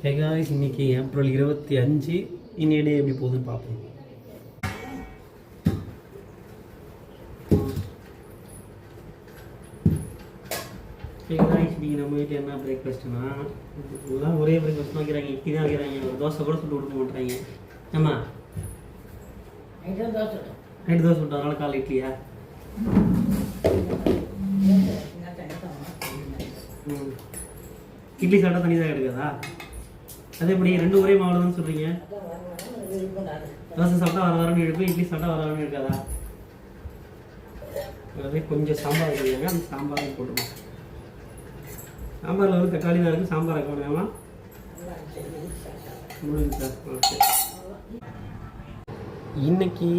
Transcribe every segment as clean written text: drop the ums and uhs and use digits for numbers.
Hey guys, இன்னைக்கு April 25. இன்னைய டே எப்படி போகுதுன்னு பார்ப்போம். ஹேகாய்ஸ், இன்னைக்கு நம்ம வீட்டில் என்ன பிரேக்ஃபாஸ்ட்னா, எல்லாம் ஒரே பிரேக்ஃபாஸ்ட் வைக்கிறாங்க. இட்லி தான் வைக்கிறாங்க. ஒரு தோசை கூட சுட்டு கொடுக்க மாட்டாங்க. ஏம்மா நைட்டு தோசை சுட்டு அதனால காலை இட்லியா? இட்லி சாப்பிட்டா தனி தான் எடுக்காதா? அதே எப்படி ரெண்டு ஒரே மாவுலன்னு சொல்றீங்க? தோசை சாப்பிட்டா வர வரன்னு எடுப்பேன், இட்லி சாப்பிட்டா வர வரன்னு இருக்காதா? அதே கொஞ்சம் சாம்பார் வைக்கிறாங்க, அந்த சாம்பார் போட்டுருவோம். சாம்பாரில் வந்து தக்காளி தான் இருக்குது, சாம்பார் வைக்கணுமா? முடிஞ்சு சார். ஓகே, இன்னைக்கு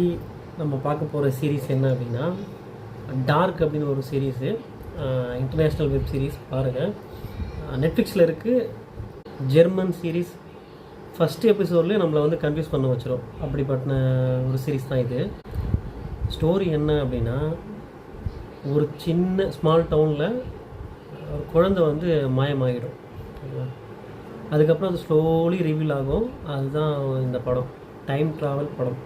நம்ம பார்க்க போகிற சீரீஸ் என்ன அப்படின்னா, டார்க் அப்படின்னு ஒரு சீரீஸு, இன்டர்நேஷ்னல் வெப் சீரிஸ். பாருங்கள், நெட்ஃப்ளிக்ஸில் இருக்குது. German series. ஃபஸ்ட்டு எபிசோட்லேயே நம்மளை வந்து கன்ஃபியூஸ் பண்ண வச்சிடும். அப்படிப்பட்ட ஒரு சீரீஸ் தான் இது. ஸ்டோரி என்ன அப்படின்னா, ஒரு சின்ன ஸ்மால் டவுனில் ஒரு குழந்தை வந்து மாயமாகிடும். அதுக்கப்புறம் அது ஸ்லோலி ரிவீல் ஆகும். அதுதான் இந்த படம், டைம் ட்ராவல் படம்.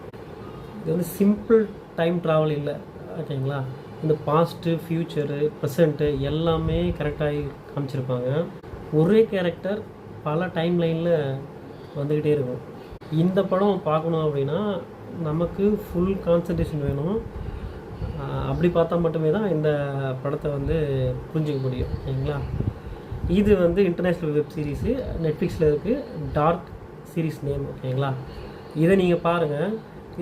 இது வந்து சிம்பிள் டைம் ட்ராவல் இல்லை, ஓகேங்களா? இந்த பாஸ்ட்டு, ஃப்யூச்சரு, ப்ரெசண்ட்டு எல்லாமே கரெக்டாகி காமிச்சிருப்பாங்க. ஒரே கேரக்டர் பல டைம் லைனில் வந்துக்கிட்டே இருக்கும். இந்த படம் பார்க்கணும் அப்படின்னா நமக்கு ஃபுல் கான்சன்ட்ரேஷன் வேணும். அப்படி பார்த்தா மட்டுமே தான் இந்த படத்தை வந்து புரிஞ்சிக்க முடியும், ஓகேங்களா? இது வந்து இன்டர்நேஷ்னல் வெப் சீரிஸு, நெட்ஃப்ளிக்ஸில் இருக்குது. டார்க் சீரிஸ் நேம், ஓகேங்களா? இதை நீங்கள் பாருங்கள்.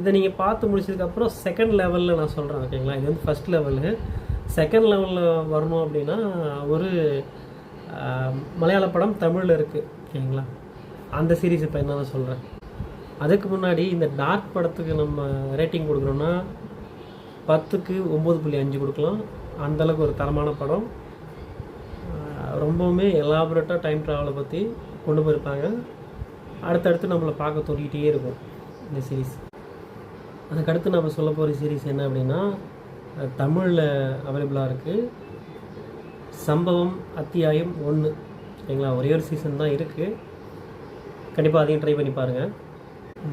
இதை நீங்கள் பார்த்து முடிச்சதுக்கப்புறம் செகண்ட் லெவலில் நான் சொல்கிறேன், ஓகேங்களா? இது வந்து ஃபஸ்ட் லெவலு. செகண்ட் லெவலில் வரணும் அப்படின்னா ஒரு மலையாள படம் தமிழில் இருக்குது, ஓகேங்களா? அந்த சீரீஸ் இப்போ என்னென்ன சொல்கிறேன். அதுக்கு முன்னாடி இந்த டார்க் படத்துக்கு நம்ம ரேட்டிங் கொடுக்குறோன்னா 10க்கு 9.5 கொடுக்கலாம். அந்தளவுக்கு ஒரு தரமான படம். ரொம்பவுமே எலாபரேட்டாக டைம் ட்ராவலை பற்றி கொண்டு போயிருப்பாங்க. அடுத்தடுத்து நம்மளை பார்க்க தோண்டிகிட்டே இருக்கும் இந்த சீரீஸ். அதுக்கடுத்து நம்ம சொல்ல போகிற சீரீஸ் என்ன அப்படின்னா, தமிழில் அவைலபிளாக இருக்குது. சம்பவம் அத்தியாயம் 1, ஓகேங்களா? ஒரே ஒரு சீசன் தான் இருக்குது. கண்டிப்பாக அதையும் ட்ரை பண்ணி பாருங்கள்.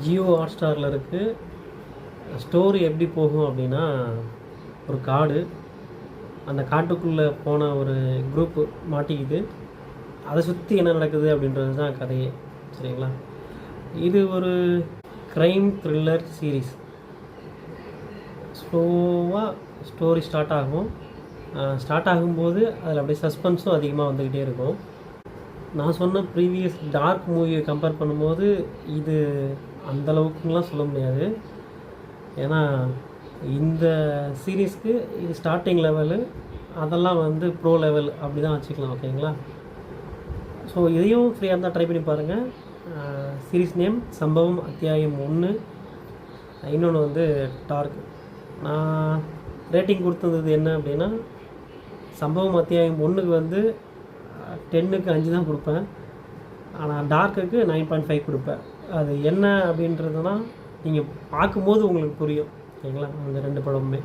ஜியோ ஹாட்ஸ்டாரில் இருக்குது. ஸ்டோரி எப்படி போகும் அப்படின்னா, ஒரு காடு, அந்த காட்டுக்குள்ளே போன ஒரு குரூப்பு மாட்டிக்குது. அதை சுற்றி என்ன நடக்குது அப்படின்றது தான் கதையே, சரிங்களா? இது ஒரு க்ரைம் த்ரில்லர் சீரீஸ். ஸ்லோவாக ஸ்டோரி ஸ்டார்ட் ஆகும். ஸ்டார்ட் ஆகும்போது அதில் அப்படியே சஸ்பென்ஸும் அதிகமாக வந்துக்கிட்டே இருக்கும். நான் சொன்ன ப்ரீவியஸ் டார்க் மூவியை கம்பேர் பண்ணும்போது இது அந்தளவுக்குலாம் சொல்ல முடியாது. ஏன்னா இந்த சீரீஸ்க்கு இது ஸ்டார்டிங் லெவலு, அதெல்லாம் வந்து ப்ரோ லெவல் அப்படி தான் வச்சுக்கலாம், ஓகேங்களா? ஸோ இதையும் ஃப்ரீயாக இருந்தால் ட்ரை பண்ணி பாருங்கள். சீரீஸ் நேம் சம்பவம் அத்தியாயம் 1. இன்னொன்று வந்து டார்க். நான் ரேட்டிங் கொடுத்தது என்ன அப்படின்னா, சம்பவம் அத்தியாயம் 1க்கு வந்து 10க்கு 5 தான் கொடுப்பேன். ஆனால் டார்க்குக்கு 9.5 கொடுப்பேன். அது என்ன அப்படின்றதுனா நீங்கள் பார்க்கும்போது உங்களுக்கு புரியும், ஓகேங்களா? அந்த ரெண்டு படமுமே.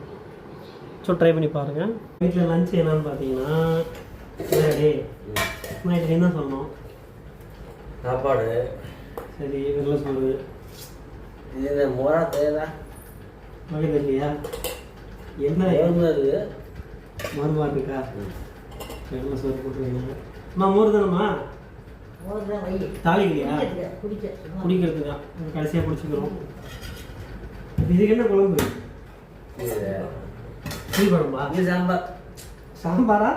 ஸோ ட்ரை பண்ணி பாருங்கள். வீட்டில் லஞ்ச் என்னன்னு பார்த்தீங்கன்னா, நைட்டு என்ன சொன்னோம்? சாப்பாடு. சரி, வெள்ளை சோறு. இது மோரா தேவை வகை இல்லையா? என்ன இருக்குது? மருமா இருக்கா? வெள்ளை சோறு போட்டுருவீங்க. அம்மா மோர் தானம்மா? தாளிக்கலையா? குடிக்கிறதுக்கா? கடைசியாக குடிச்சுக்கிறோம். இதுக்கு என்ன குழம்பு? புளி குழம்பா? இது சாம்பார். சாம்பாரா?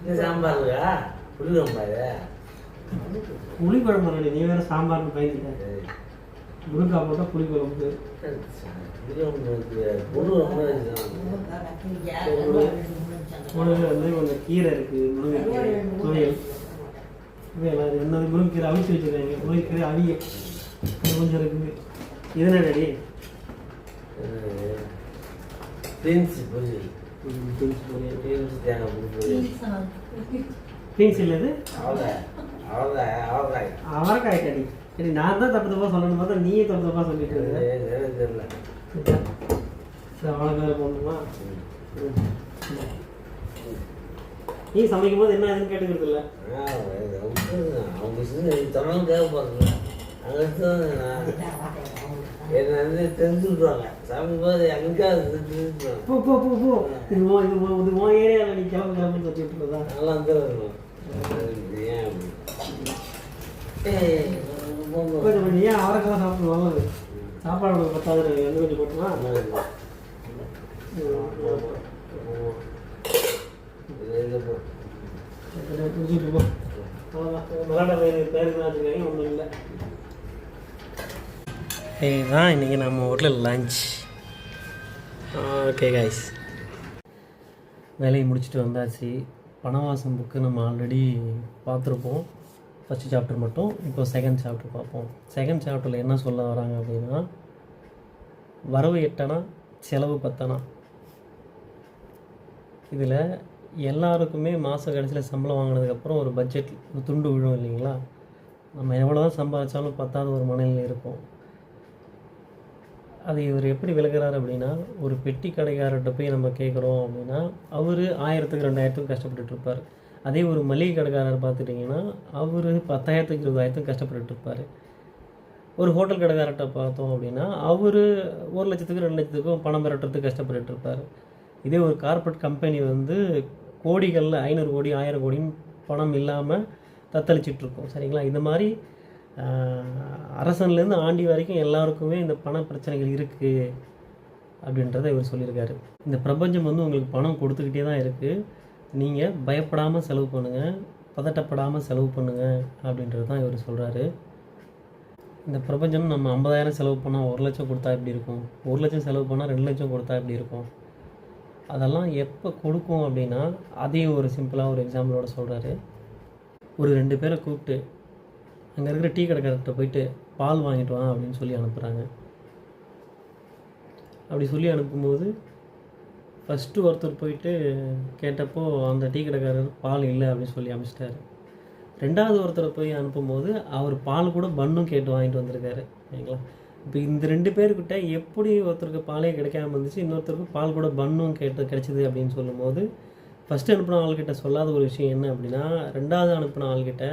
இது சாம்பார் இருக்கா? புளி குழம்பா? இது புளி குழம்பு. நீ வேற சாம்பார்னு பயந்துட்ட. முருங்காய் போட்டால் புளி குழம்பு. முருங்கை வந்து கொஞ்சம் கீரை இருக்குது, முருங்கை துவையல். என்னது முருங்கீரை அவிச்சு வச்சுருக்காங்க. முருங்கீரை அவிய கொஞ்சம் இருக்குது. இதுனா ரெடி? பீன்ஸ் பொரியல். பீன்ஸ் இல்லது அவரைக்காய். அவரைக்காய் கறி. சரி, நான் தான் தப்பு தப்பாக சொல்லணும் பார்த்தா நீயே தப்பு தப்பாக சொல்லிட்டு இருக்க. தெரியல. சரி, அவரைக்காய் போடணுமா? நீ சமைக்கும் போது என்ன ஆகுதுன்னு கேட்டுக்கிறது இல்லை. அவங்க தமிழ் தேவைப்படுறது என்னை வந்து தெரிஞ்சுக்கிடுவாங்க சமைக்கும்போது எங்கேயாவது தெரிஞ்சுக்கிடுவாங்க. போ போ போ போ இது உன் ஏரியாவில் நீ கிளம்புன்னு சொல்லிட்டு இருக்கதா? நல்லா வந்து வரணும். ஏன் அப்படி கொஞ்சம் கொஞ்சம் ஏன் அவரைக்கெல்லாம் சாப்பிட்டு நல்லது. சாப்பாடு உனக்கு பத்தாது, எந்த கொஞ்சம் போட்டுமா? புரிஞ்சுட்டு போ. அவ்வளோதான். மலாட்டா பையனுக்கு பேருக்கு தான் வச்சுருக்காங்க, ஒன்றும் இல்லை. இதுதான் இன்றைக்கி நம்ம ஹோட்டலில் லஞ்ச். ஓகே கைஸ், வேலையை முடிச்சுட்டு வந்தாச்சு. வனவாசம் புக்கு நம்ம ஆல்ரெடி பார்த்துருப்போம், ஃபஸ்ட்டு சாப்டர் மட்டும். இப்போ செகண்ட் சாப்டர் பார்ப்போம். செகண்ட் சாப்டரில் என்ன சொல்ல வராங்க அப்படின்னா, வரவு 8 செலவு 10. இதில் எல்லாருக்குமே மாத கடைசியில் சம்பளம் வாங்கினதுக்கப்புறம் ஒரு பட்ஜெட் ஒரு துண்டு விழும் இல்லைங்களா? நம்ம எவ்வளோ தான் சம்பாதிச்சாலும் பத்தாவது ஒரு மனநிலையில் இருக்கும். அது இவர் எப்படி விளக்குறாரு அப்படின்னா, ஒரு பெட்டி கடைக்காரர்கிட்ட போய் நம்ம கேட்குறோம் அப்படின்னா அவர் 1000க்கு 2000க்கு கஷ்டப்பட்டுருப்பார். அதே ஒரு மளிகை கடைக்காரர் பார்த்துட்டிங்கன்னா அவர் 10,000க்கு 20,000க்கு கஷ்டப்பட்டுருப்பார். ஒரு ஹோட்டல் கடைக்காரர்கிட்ட பார்த்தோம் அப்படின்னா அவர் 1,00,000க்கு 2,00,000க்கும் பணம் பெறட்டுறதுக்கு கஷ்டப்பட்டுருப்பார். இதே ஒரு கார்ப்பரேட் கம்பெனி வந்து கோடிகளில் 500 கோடி 1000 கோடின்னு பணம் இல்லாமல் தத்தளிச்சிட்ருக்கோம், சரிங்களா? இந்த மாதிரி அரசன்லேருந்து ஆண்டி வரைக்கும் எல்லாருக்குமே இந்த பண பிரச்சனைகள் இருக்குது அப்படின்றத இவர் சொல்லியிருக்காரு. இந்த பிரபஞ்சம் வந்து உங்களுக்கு பணம் கொடுத்துக்கிட்டே தான் இருக்குது. நீங்கள் பயப்படாமல் செலவு பண்ணுங்கள், பதட்டப்படாமல் செலவு பண்ணுங்கள் அப்படின்றது தான் இவர் சொல்கிறாரு. இந்த பிரபஞ்சம் நம்ம 50,000 செலவு பண்ணால் 1,00,000 கொடுத்தா எப்படி இருக்கும், 1,00,000 செலவு பண்ணால் 2,00,000 கொடுத்தா எப்படி இருக்கும், அதெல்லாம் எப்போ கொடுக்கும் அப்படின்னா, அதையும் ஒரு சிம்பிளாக ஒரு எக்ஸாம்பிளோட சொல்கிறாரு. ஒரு 2 பேரை கூப்பிட்டு அங்கே இருக்கிற டீ கடைக்காரர்கிட்ட போயிட்டு பால் வாங்கிட்டு வா அப்படின்னு சொல்லி அனுப்புகிறாங்க. அப்படி சொல்லி அனுப்பும்போது ஃபஸ்ட்டு ஒருத்தர் போயிட்டு கேட்டப்போ அந்த டீ கடைக்காரர் பால் இல்லை அப்படின்னு சொல்லி அனுப்பிச்சிட்டாரு. 2வது ஒருத்தரை போய் அனுப்பும்போது அவர் பால் கூட பன்னும் கேட்டு வாங்கிட்டு வந்திருக்காரு, சரிங்களா? இப்போ இந்த 2 பேர்கிட்ட எப்படி ஒருத்தருக்கு பாலே கிடைக்காம இருந்துச்சு, இன்னொருத்தருக்கு பால் கூட பன்னும் கிடைச்சிது அப்படின்னு சொல்லும்போது, ஃபஸ்ட்டு அனுப்பின ஆள்கிட்ட சொல்லாத ஒரு விஷயம் என்ன அப்படின்னா, 2வது அனுப்பின ஆள்கிட்ட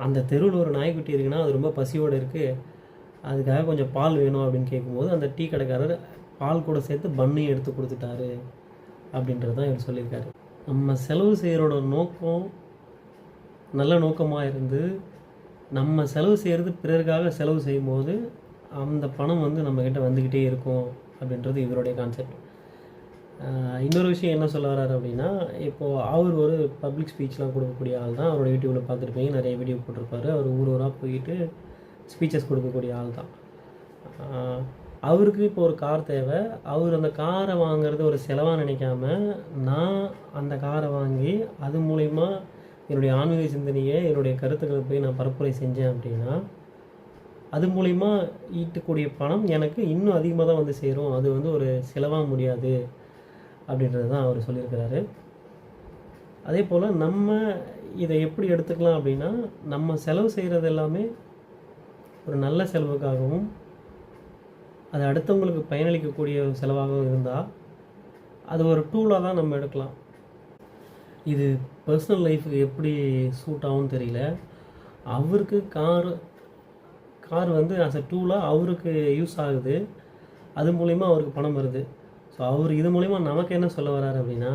அந்த தெருவில் ஒரு நாய்க்குட்டி இருக்குன்னா அது ரொம்ப பசியோடு இருக்குது, அதுக்காக கொஞ்சம் பால் வேணும் அப்படின்னு கேட்கும்போது அந்த டீ கடைக்காரர் பால் கூட சேர்த்து பன்னையும் எடுத்து கொடுத்துட்டாரு அப்படின்றது தான் இவர் சொல்லியிருக்காரு. நம்ம செலவு செய்கிறோட நோக்கம் நல்ல நோக்கமாக இருந்து நம்ம செலவு செய்கிறது பிறருக்காக செலவு செய்யும்போது அந்த பணம் வந்து நம்மக்கிட்ட வந்துக்கிட்டே இருக்கும் அப்படின்றது இவருடைய கான்செப்ட். இன்னொரு விஷயம் என்ன சொல்ல வர்றாரு அப்படின்னா, இப்போது அவர் ஒரு பப்ளிக் ஸ்பீச்லாம் கொடுக்கக்கூடிய ஆள் தான். அவரோட யூடியூப்பில் பார்த்துருப்பீங்க, நிறைய வீடியோ போட்டிருப்பாரு. அவர் ஊராக போயிட்டு ஸ்பீச்சஸ் கொடுக்கக்கூடிய ஆள் தான். அவருக்கு இப்போ ஒரு கார் தேவை. அவர் அந்த காரை வாங்குறது ஒரு செலவாக நினைக்காம, நான் அந்த காரை வாங்கி அது மூலிமா என்னுடைய ஆன்மீக சிந்தனையை, என்னுடைய கருத்துக்களை போய் நான் பரப்புரை செஞ்சேன் அப்படின்னா, அது மூலிமா ஈட்டக்கூடிய பணம் எனக்கு இன்னும் அதிகமாக தான் வந்து சேரும். அது வந்து ஒரு செலவாக முடியாது அப்படின்றது தான் அவர் சொல்லியிருக்கிறாரு. அதே போல் நம்ம இதை எப்படி எடுத்துக்கலாம் அப்படின்னா, நம்ம செலவு செய்கிறது எல்லாமே ஒரு நல்ல செலவுக்காகவும் அது அடுத்தவங்களுக்கு பயனளிக்கக்கூடிய செலவாகவும் இருந்தால் அது ஒரு டூலாக தான் நம்ம எடுக்கலாம். இது பர்சனல் லைஃபுக்கு எப்படி சூட் ஆகும்னு தெரியல. அவருக்கு கார் வந்து ஆஸ் அ டூலாக அவருக்கு யூஸ் ஆகுது, அது மூலிமா அவருக்கு பணம் வருது. ஸோ அவர் இது மூலிமா நமக்கு என்ன சொல்ல வர்றாரு அப்படின்னா,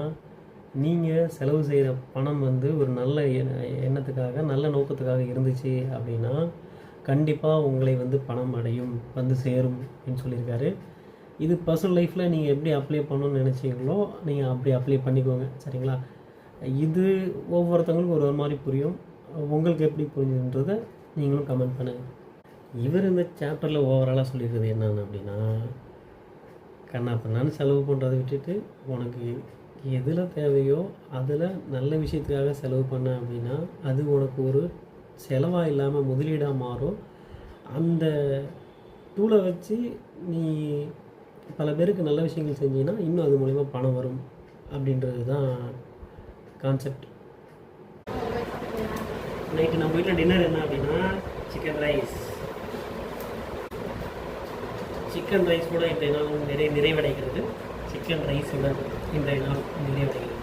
நீங்கள் செலவு செய்கிற பணம் வந்து ஒரு நல்ல எண்ணத்துக்காக நல்ல நோக்கத்துக்காக இருந்துச்சு அப்படின்னா கண்டிப்பாக உங்களை வந்து பணம் அடையும், வந்து சேரும் அப்படின்னு சொல்லியிருக்காரு. இது பர்சனல் லைஃப்பில் நீங்கள் எப்படி அப்ளை பண்ணணும்னு நினச்சிங்களோ நீங்கள் அப்படி அப்ளை பண்ணிக்கோங்க, சரிங்களா? இது ஒவ்வொருத்தவங்களுக்கும் ஒரு மாதிரி புரியும். உங்களுக்கு எப்படி புரிஞ்சுன்றதை நீங்களும் கமெண்ட் பண்ணுங்கள். இவர் இந்த சாப்டரில் ஓவராலாக சொல்லியிருக்கிறது என்னென்னு அப்படின்னா, கண்ணா பண்ணான்னு செலவு பண்ணுறதை விட்டுட்டு உனக்கு எதில் தேவையோ அதில் நல்ல விஷயத்துக்காக செலவு பண்ண அப்படின்னா அது உனக்கு ஒரு செலவாக இல்லாமல் முதலீடாக மாறும். அந்த டூலை வச்சு நீ பல பேருக்கு நல்ல விஷயங்கள் செஞ்சீங்கன்னா இன்னும் அது மூலிமா பணம் வரும் அப்படின்றது தான் கான்செப்ட். நைட்டு நம்ம வீட்டில் டின்னர் என்ன அப்படின்னா சிக்கன் ரைஸ். சிக்கன் ரைஸ் கூட இன்றைய நாள் நிறைவடைகிறது. சிக்கன் ரைஸுடன் இன்றைய நாள் நிறைவடைகிறது.